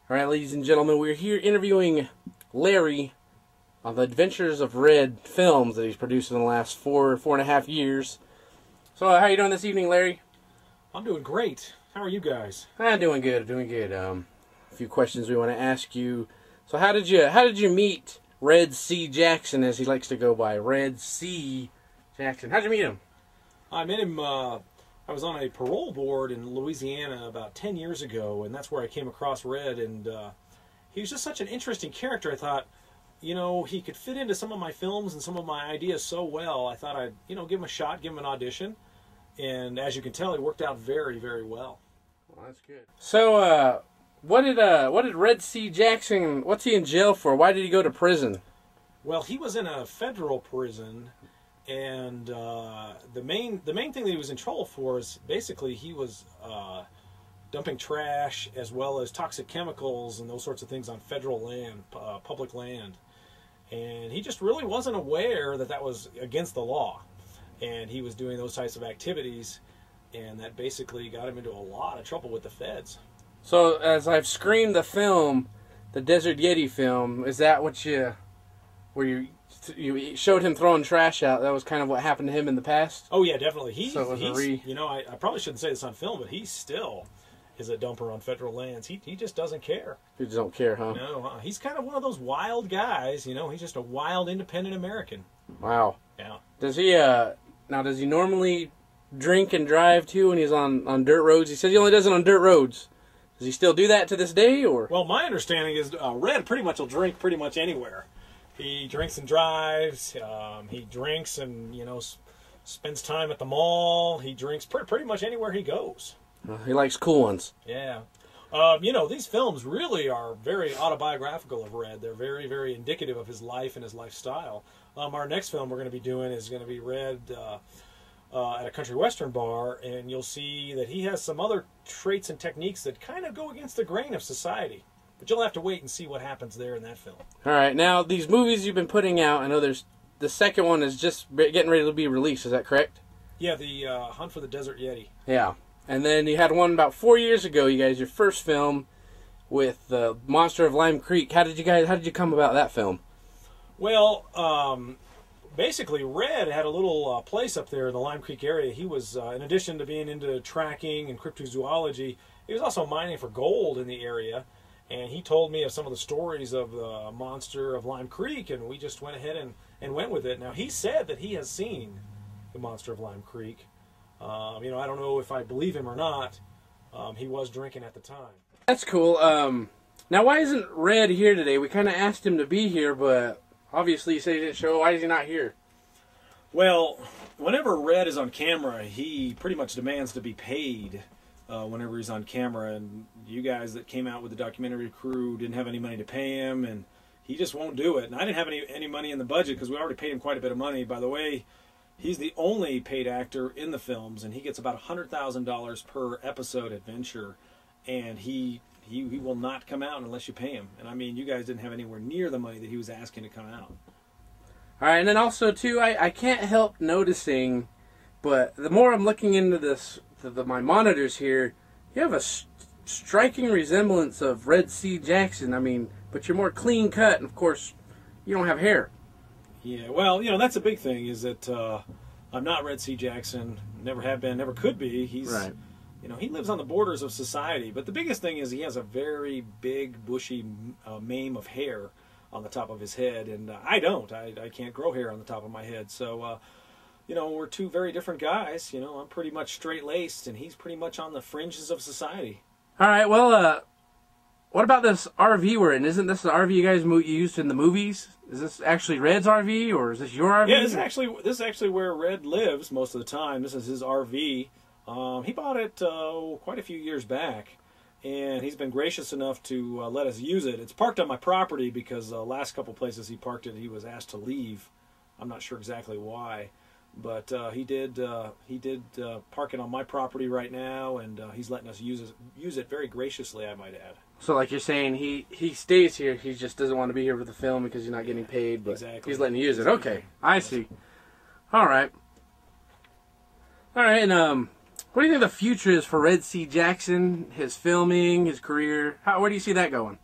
Alright, ladies and gentlemen, we're here interviewing Larry on the adventures of Red films that he's produced in the last four and a half years. So, how are you doing this evening, Larry? I'm doing great. How are you guys? I'm doing good, A few questions we want to ask you. So, how did you meet Red C. Jackson, as he likes to go by? Red C. Jackson. How'd you meet him? I met him, I was on a parole board in Louisiana about 10 years ago, and that's where I came across Red, and he was just such an interesting character. I thought, you know, he could fit into some of my films and some of my ideas so well. I thought I'd, you know, give him a shot, give him an audition, and as you can tell, it worked out very, very well. Well, that's good. So, what did Red C. Jackson, what's he in jail for? Why did he go to prison? Well, he was in a federal prison, and the main thing that he was in trouble for is basically he was dumping trash as well as toxic chemicals and those sorts of things on federal land, public land. And he just really wasn't aware that that was against the law. And he was doing those types of activities, and that basically got him into a lot of trouble with the feds. So, as I've screened the film, the Desert Yeti film, is that what where you showed him throwing trash out? That was kind of what happened to him in the past? Oh yeah, definitely. He's you know, I probably shouldn't say this on film, but he still is a dumper on federal lands. He just doesn't care. You just don't care, huh? No, he's kind of one of those wild guys, you know. He's just a wild, independent American. Wow. Yeah. Does he does he normally drink and drive too when he's on dirt roads? He says he only does it on dirt roads. Does he still do that to this day, or? Well, my understanding is Red pretty much will drink pretty much anywhere. He drinks and drives. He drinks and, you know, spends time at the mall. He drinks pretty much anywhere he goes. He likes cool ones. Yeah. You know, these films really are very autobiographical of Red. They're very, very indicative of his life and his lifestyle. Our next film we're going to be doing is going to be Red at a country western bar, and you'll see that he has some other traits and techniques that kind of go against the grain of society. But you'll have to wait and see what happens there in that film. All right. Now, these movies you've been putting out, I know the second one is just getting ready to be released. Is that correct? Yeah, the Hunt for the Desert Yeti. Yeah. And then you had one about 4 years ago, you guys, your first film with the Monster of Lime Creek. How did you come about that film? Well, basically, Red had a little place up there in the Lime Creek area. He was, in addition to being into tracking and cryptozoology, he was also mining for gold in the area. And he told me of some of the stories of the Monster of Lime Creek, and we just went ahead and went with it. Now, he said that he has seen the Monster of Lime Creek. You know, I don't know if I believe him or not. He was drinking at the time. That's cool. Now, why isn't Red here today? We kind of asked him to be here, but obviously he said he didn't show. Why is he not here? Well, whenever Red is on camera, he pretty much demands to be paid whenever he's on camera. And you guys that came out with the documentary crew didn't have any money to pay him, and he just won't do it. And I didn't have any money in the budget because we already paid him quite a bit of money. By the way, he's the only paid actor in the films, and he gets about $100,000 per episode adventure, and he will not come out unless you pay him. And I mean, you guys didn't have anywhere near the money that he was asking to come out. All right, and then also too, I can't help noticing, but the more I'm looking into this, my monitors here, you have a striking resemblance of Red C. Jackson. I mean, but you're more clean cut, and of course, you don't have hair. Yeah, well, you know, that's a big thing, is that I'm not Red C. Jackson, never have been, never could be. He's, right. You know, he lives on the borders of society, but the biggest thing is he has a very big, bushy mane of hair on the top of his head, and I don't. I can't grow hair on the top of my head, so, you know, we're two very different guys. You know, I'm pretty much straight-laced, and he's pretty much on the fringes of society. All right, well, what about this RV we're in? Isn't this the RV you guys used in the movies? Is this actually Red's RV, or is this your RV? Yeah, this is actually where Red lives most of the time. This is his RV. He bought it quite a few years back, and he's been gracious enough to let us use it. It's parked on my property because the last couple places he parked it, he was asked to leave. I'm not sure exactly why, but he did park it on my property right now, and he's letting us use it very graciously, I might add. So, like you're saying, he stays here. He just doesn't want to be here for the film because he's not getting paid. But exactly. He's letting you use it. Okay, I see. All right. And What do you think the future is for Red C. Jackson, his filming, his career? Where do you see that going?